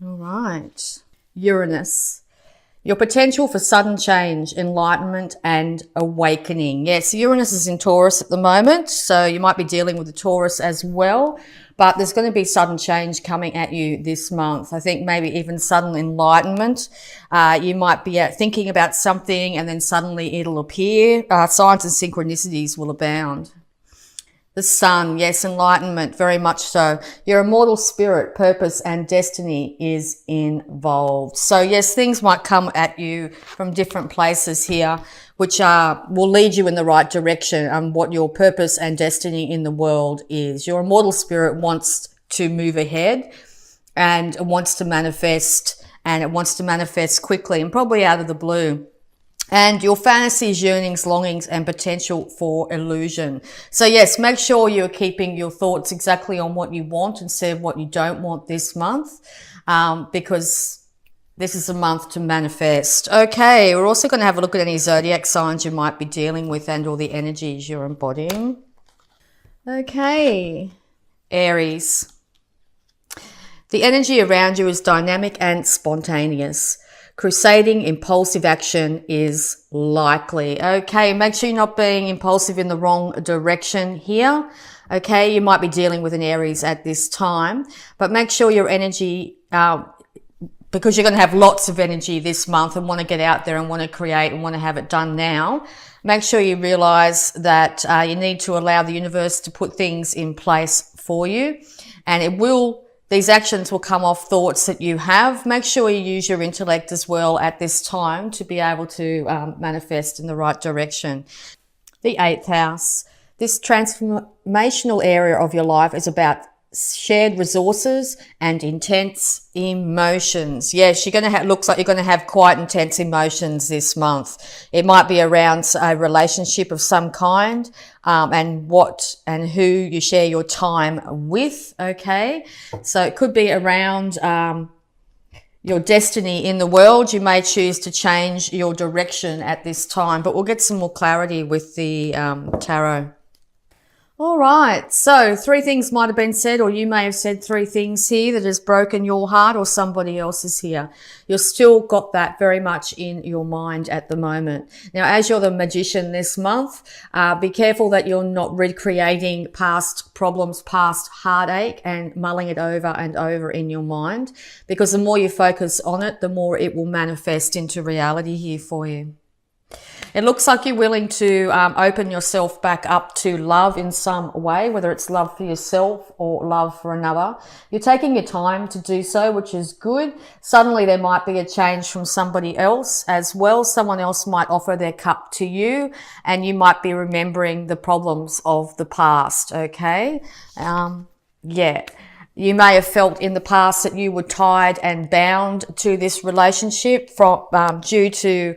All right. Uranus. Your potential for sudden change, enlightenment, and awakening. Yes, Uranus is in Taurus at the moment, so you might be dealing with the Taurus as well, but there's going to be sudden change coming at you this month. I think maybe even sudden enlightenment. You might be thinking about something and then suddenly it'll appear. Signs and synchronicities will abound. The sun, yes, enlightenment, very much so. Your immortal spirit, purpose, and destiny is involved. So yes, things might come at you from different places here, which will lead you in the right direction on what your purpose and destiny in the world is. Your immortal spirit wants to move ahead and wants to manifest, and it wants to manifest quickly and probably out of the blue. And your fantasies, yearnings, longings, and potential for illusion. So yes, make sure you're keeping your thoughts exactly on what you want instead of what you don't want this month, because this is a month to manifest. Okay, we're also going to have a look at any zodiac signs you might be dealing with and all the energies you're embodying. Okay, Aries. The energy around you is dynamic and spontaneous. Crusading impulsive action is likely. Okay, make sure you're not being impulsive in the wrong direction here. Okay, you might be dealing with an Aries at this time, but make sure your energy, because you're going to have lots of energy this month and want to get out there and want to create and want to have it done now, make sure you realize that you need to allow the universe to put things in place for you, and these actions will come off thoughts that you have. Make sure you use your intellect as well at this time to be able to manifest in the right direction. The 8th house. This transformational area of your life is about shared resources and intense emotions. Yes, looks like you're going to have quite intense emotions this month. It might be around a relationship of some kind, and what and who you share your time with. Okay, so it could be around your destiny in the world. You may choose to change your direction at this time, but we'll get some more clarity with the tarot. All right, so 3 things might have been said, or you may have said 3 things here that has broken your heart, or somebody else's here. You've still got that very much in your mind at the moment. Now, as you're the magician this month, be careful that you're not recreating past problems, past heartache, and mulling it over and over in your mind, because the more you focus on it, the more it will manifest into reality here for you. It looks like you're willing to open yourself back up to love in some way, whether it's love for yourself or love for another. You're taking your time to do so, which is good. Suddenly there might be a change from somebody else as well. Someone else might offer their cup to you, and you might be remembering the problems of the past, okay? Yeah. You may have felt in the past that you were tied and bound to this relationship due to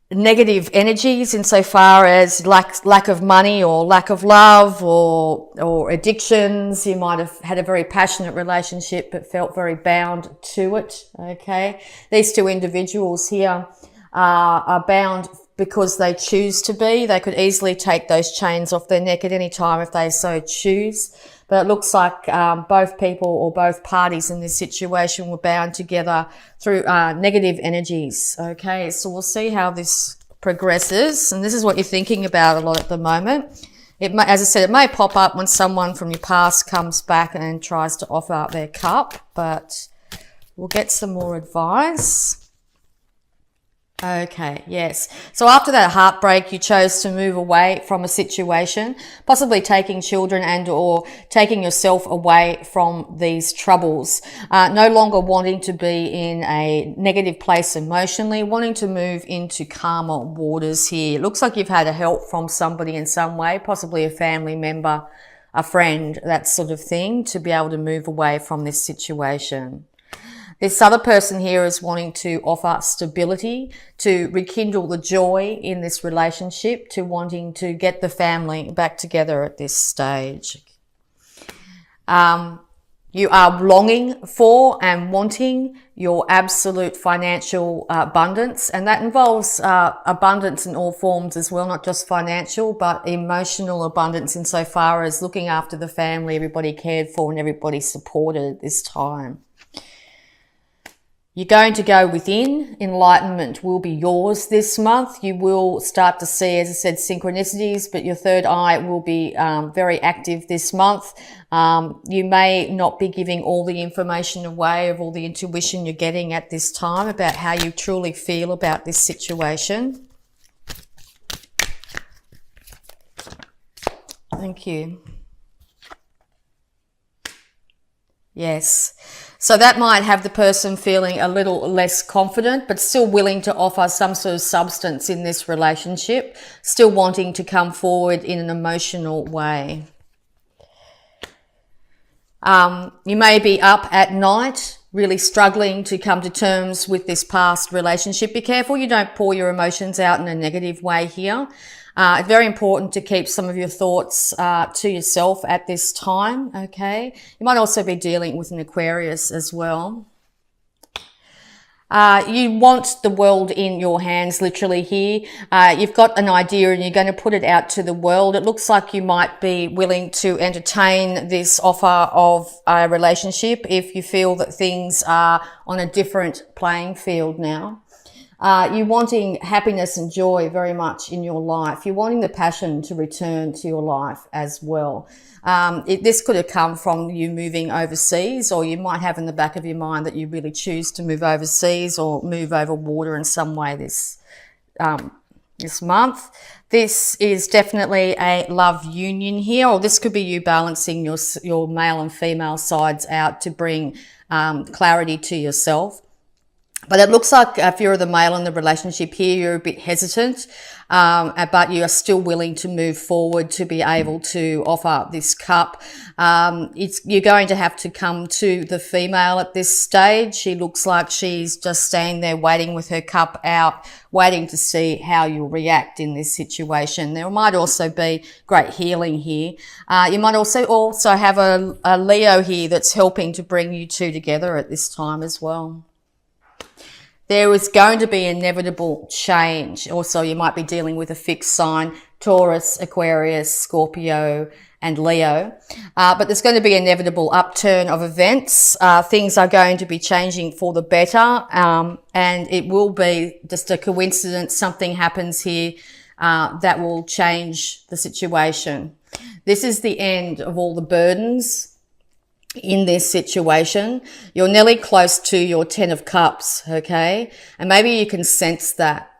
negative energies insofar as lack of money or lack of love or addictions. You might have had a very passionate relationship but felt very bound to it. Okay, these 2 individuals here are bound because they choose to be. They could easily take those chains off their neck at any time if they so choose. But it looks like both people or both parties in this situation were bound together through negative energies. Okay, so we'll see how this progresses. And this is what you're thinking about a lot at the moment. As I said, it may pop up when someone from your past comes back and tries to offer their cup, but we'll get some more advice. Okay, yes. So after that heartbreak, you chose to move away from a situation, possibly taking children and or taking yourself away from these troubles. No longer wanting to be in a negative place emotionally, wanting to move into calmer waters here. It looks like you've had a help from somebody in some way, possibly a family member, a friend, that sort of thing, to be able to move away from this situation. This other person here is wanting to offer stability, to rekindle the joy in this relationship, to wanting to get the family back together at this stage. You are longing for and wanting your absolute financial abundance, and that involves abundance in all forms as well, not just financial, but emotional abundance insofar as looking after the family, everybody cared for and everybody supported at this time. You're going to go within. Enlightenment will be yours this month. You will start to see, as I said, synchronicities, but your third eye will be very active this month. You may not be giving all the information away of all the intuition you're getting at this time about how you truly feel about this situation. Thank you. Yes. So that might have the person feeling a little less confident, but still willing to offer some sort of substance in this relationship, still wanting to come forward in an emotional way. You may be up at night, really struggling to come to terms with this past relationship. Be careful you don't pour your emotions out in a negative way here. It's very important to keep some of your thoughts to yourself at this time, okay? You might also be dealing with an Aquarius as well. You want the world in your hands, literally here. You've got an idea and you're going to put it out to the world. It looks like you might be willing to entertain this offer of a relationship if you feel that things are on a different playing field now. You're wanting happiness and joy very much in your life. You're wanting the passion to return to your life as well. This could have come from you moving overseas, or you might have in the back of your mind that you really choose to move overseas or move over water in some way this month. This is definitely a love union here, or this could be you balancing your male and female sides out to bring clarity to yourself. But it looks like if you're the male in the relationship here, you're a bit hesitant, but you are still willing to move forward to be able to offer this cup. You're going to have to come to the female at this stage. She looks like she's just standing there waiting with her cup out, waiting to see how you'll react in this situation. There might also be great healing here. You might also have a Leo here that's helping to bring you two together at this time as well. There is going to be inevitable change. Also, you might be dealing with a fixed sign, Taurus, Aquarius, Scorpio, and Leo. But there's going to be inevitable upturn of events. Things are going to be changing for the better. And it will be just a coincidence. Something happens here that will change the situation. This is the end of all the burdens in this situation. You're nearly close to your 10 of Cups, okay? And maybe you can sense that.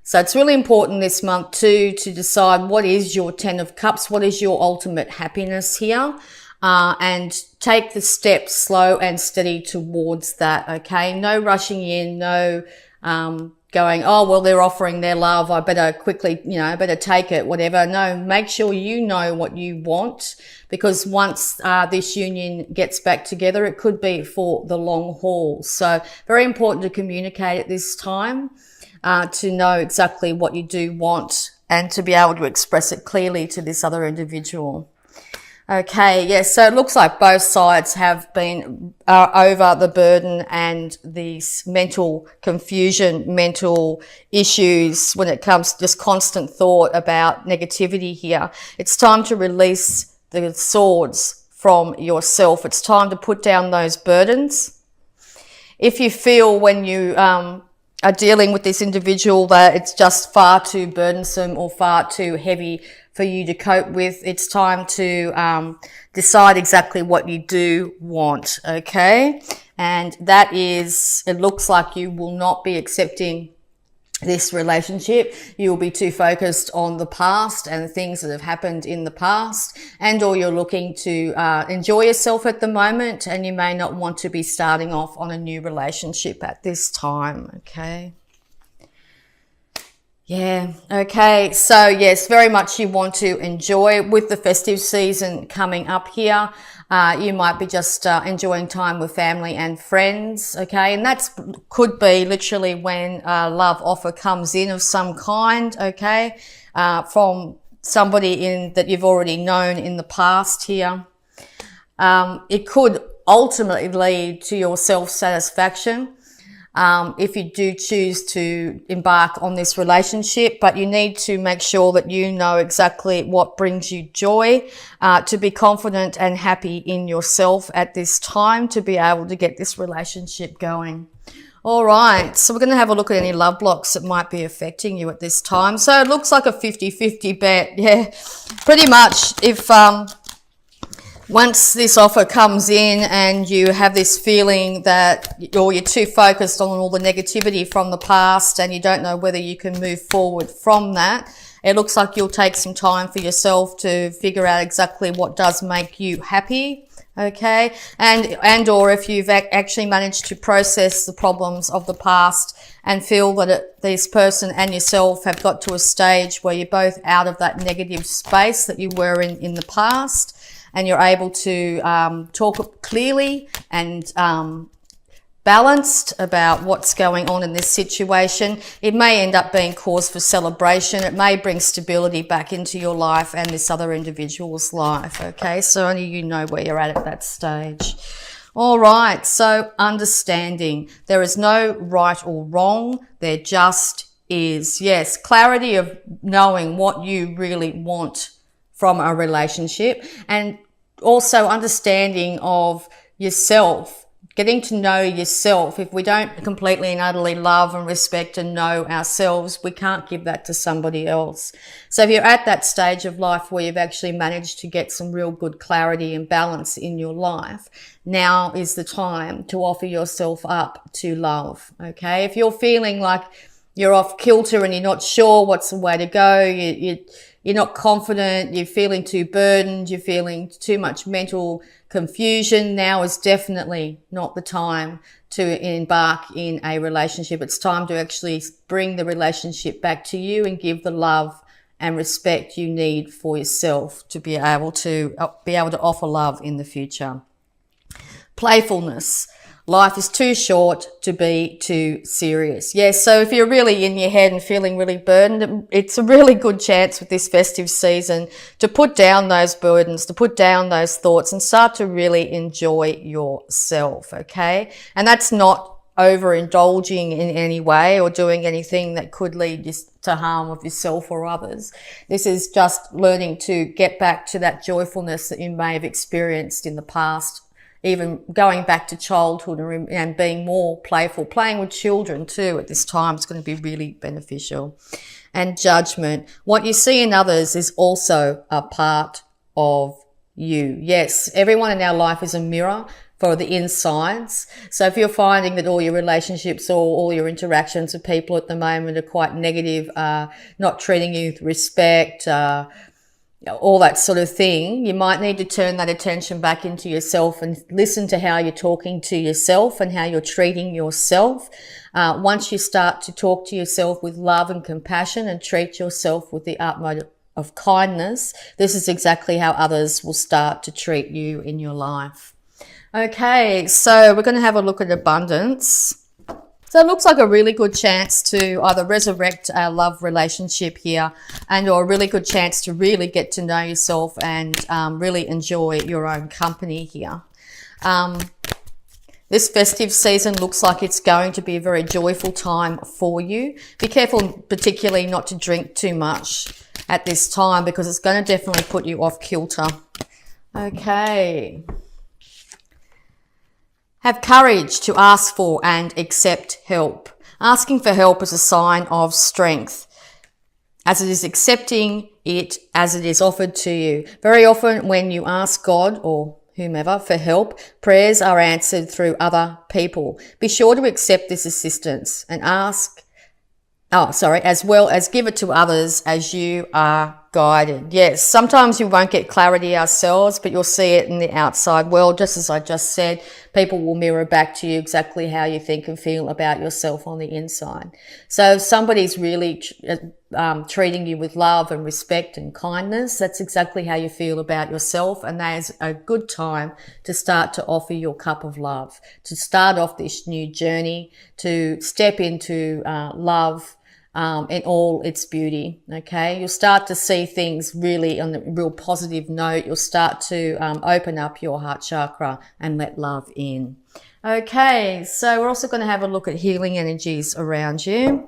So it's really important this month too to decide what is your 10 of Cups, what is your ultimate happiness here, and take the steps slow and steady towards that, okay? No rushing in, no going, oh, well, they're offering their love, I better quickly, I better take it, whatever. No, make sure you know what you want, because once this union gets back together, it could be for the long haul. So very important to communicate at this time, to know exactly what you do want and to be able to express it clearly to this other individual. Okay, yes, so it looks like both sides have been over the burden and these mental confusion, mental issues when it comes to just constant thought about negativity here. It's time to release the swords from yourself. It's time to put down those burdens. If you feel when you are dealing with this individual that it's just far too burdensome or far too heavy for you to cope with, it's time to decide exactly what you do want, okay? And that is, it looks like you will not be accepting this relationship. You will be too focused on the past and the things that have happened in the past, and or you're looking to enjoy yourself at the moment, and you may not want to be starting off on a new relationship at this time, okay? Yeah, okay, so yes, very much you want to enjoy with the festive season coming up here. You might be just enjoying time with family and friends, okay, and that could be literally when a love offer comes in of some kind, okay, from somebody that you've already known in the past here. It could ultimately lead to your self-satisfaction. if you do choose to embark on this relationship, but you need to make sure that you know exactly what brings you joy, to be confident and happy in yourself at this time to be able to get this relationship going. All right, so we're going to have a look at any love blocks that might be affecting you at this time. So it looks like a 50-50 bet. Yeah, pretty much if once this offer comes in and you have this feeling that you're too focused on all the negativity from the past and you don't know whether you can move forward from that, it looks like you'll take some time for yourself to figure out exactly what does make you happy. Okay, and or if you've actually managed to process the problems of the past and feel that this person and yourself have got to a stage where you're both out of that negative space that you were in the past, and you're able to talk clearly and balanced about what's going on in this situation. It may end up being cause for celebration. It may bring stability back into your life and this other individual's life. Okay, so only you know where you're at that stage. All right, so understanding. There is no right or wrong. There just is. Yes, clarity of knowing what you really want from a relationship, and also understanding of yourself. Getting to know yourself. If we don't completely and utterly love and respect and know ourselves, we can't give that to somebody else. So if you're at that stage of life where you've actually managed to get some real good clarity and balance in your life, now is the time to offer yourself up to love. Okay. If you're feeling like you're off kilter and you're not sure what's the way to go, you're not confident, you're feeling too burdened, you're feeling too much mental confusion, now is definitely not the time to embark in a relationship. It's time to actually bring the relationship back to you and give the love and respect you need for yourself to be able to offer love in the future. Playfulness. Life is too short to be too serious. Yes, so if you're really in your head and feeling really burdened, it's a really good chance with this festive season to put down those burdens, to put down those thoughts and start to really enjoy yourself, okay? And that's not overindulging in any way or doing anything that could lead you to harm of yourself or others. This is just learning to get back to that joyfulness that you may have experienced in the past, even going back to childhood and being more playful. Playing with children too at this time is going to be really beneficial. And judgment. What you see in others is also a part of you. Yes, everyone in our life is a mirror for the insides. So if you're finding that all your relationships or all your interactions with people at the moment are quite negative, not treating you with respect, all that sort of thing, you might need to turn that attention back into yourself and listen to how you're talking to yourself and how you're treating yourself. Once you start to talk to yourself with love and compassion and treat yourself with the utmost of kindness, this is exactly how others will start to treat you in your life. Okay, so we're going to have a look at abundance. So it looks like a really good chance to either resurrect a love relationship here and or a really good chance to really get to know yourself and really enjoy your own company here. This festive season looks like it's going to be a very joyful time for you. Be careful particularly not to drink too much at this time because it's going to definitely put you off kilter. Okay. Have courage to ask for and accept help. Asking for help is a sign of strength, as it is accepting it as it is offered to you. Very often when you ask God or whomever for help, prayers are answered through other people. Be sure to accept this assistance and as well as give it to others as you are guided. Yes, sometimes you won't get clarity ourselves, but you'll see it in the outside world. Just as I just said, people will mirror back to you exactly how you think and feel about yourself on the inside. So if somebody's really treating you with love and respect and kindness, that's exactly how you feel about yourself. And that is a good time to start to offer your cup of love, to start off this new journey, to step into love in all its beauty. Okay, you'll start to see things really on a real positive note. You'll start to open up your heart chakra and let love in. Okay, so we're also going to have a look at healing energies around you.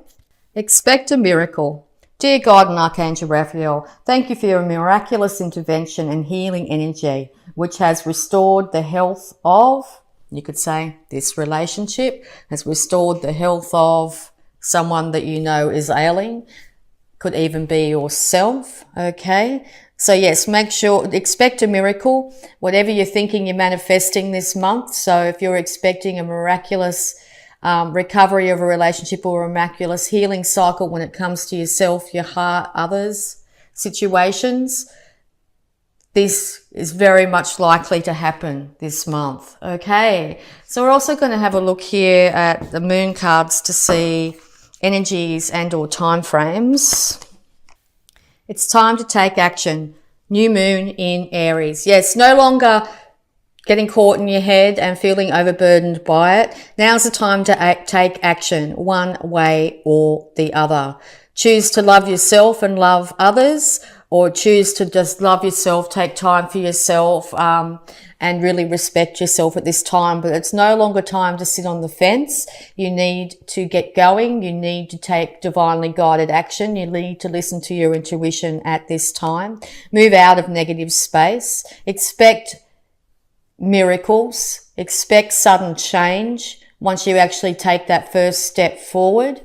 Expect a miracle. Dear God and Archangel Raphael, thank you for your miraculous intervention and healing energy, which has restored the health of, you could say, this relationship, has restored the health of someone that you know is ailing, could even be yourself, okay? So yes, make sure, expect a miracle, whatever you're thinking you're manifesting this month. So if you're expecting a miraculous recovery of a relationship or a miraculous healing cycle when it comes to yourself, your heart, others, situations, this is very much likely to happen this month. Okay, so we're also going to have a look here at the moon cards to see energies and or time frames. It's time to take action. New moon in Aries. Yes, no longer getting caught in your head and feeling overburdened by it. Now's the time to take action, one way or the other. Choose to love yourself and love others, or choose to just love yourself, take time for yourself, and really respect yourself at this time. But it's no longer time to sit on the fence. You need to get going. You need to take divinely guided action. You need to listen to your intuition at this time. Move out of negative space. Expect miracles. Expect sudden change once you actually take that first step forward.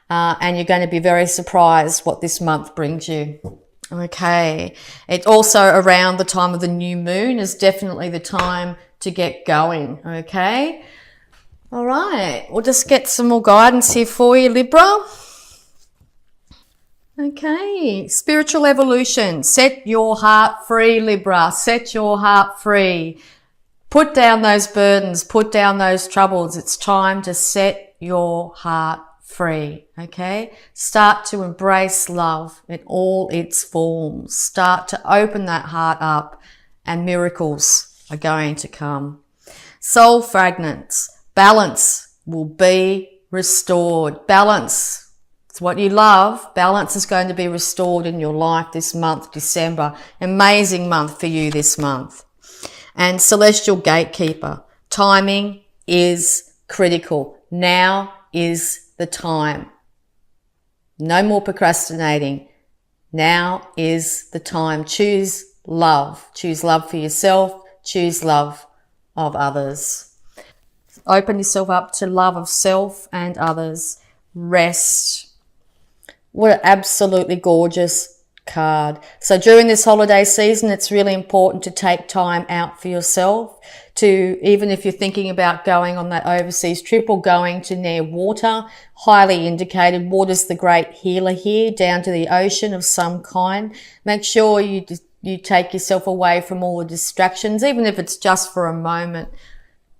And you're going to be very surprised what this month brings you. Okay. It also around the time of the new moon is definitely the time to get going. Okay. All right. We'll just get some more guidance here for you, Libra. Okay. Spiritual evolution. Set your heart free, Libra. Set your heart free. Put down those burdens. Put down those troubles. It's time to set your heart free. Okay. Start to embrace love in all its forms. Start to open that heart up and miracles are going to come. Soul fragments. Balance will be restored. Balance. It's what you love. Balance is going to be restored in your life this month, December. Amazing month for you this month. And celestial gatekeeper. Timing is critical. Now is the time. No more procrastinating. Now is the time. Choose love. Choose love for yourself. Choose love of others. Open yourself up to love of self and others. Rest. What an absolutely gorgeous card. So during this holiday season, it's really important to take time out for yourself, to, even if you're thinking about going on that overseas trip or going to near water, highly indicated. Water's the great healer here, down to the ocean of some kind. Make sure you take yourself away from all the distractions, even if it's just for a moment,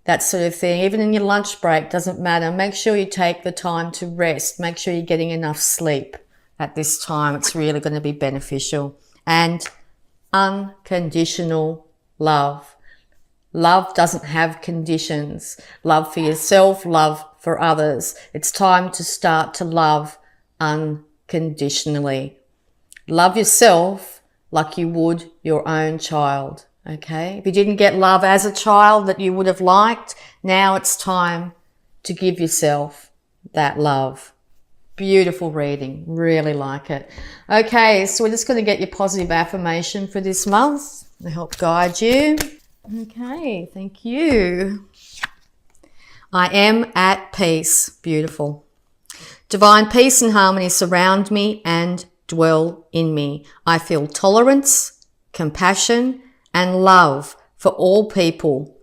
that sort of thing. Even in your lunch break, doesn't matter. Make sure you take the time to rest. Make sure you're getting enough sleep at this time. It's really going to be beneficial. And unconditional love. Love doesn't have conditions. Love for yourself, love for others. It's time to start to love unconditionally. Love yourself like you would your own child. Okay? If you didn't get love as a child that you would have liked, now it's time to give yourself that love. Beautiful reading. Really like it. Okay, so we're just going to get your positive affirmation for this month to help guide you. Okay, thank you. I am at peace. Beautiful. Divine peace and harmony surround me and dwell in me. I feel tolerance, compassion, and love for all people,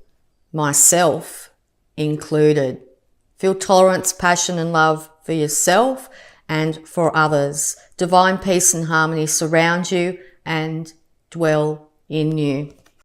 myself included. Feel tolerance, passion, and love for yourself and for others. Divine peace and harmony surround you and dwell in you.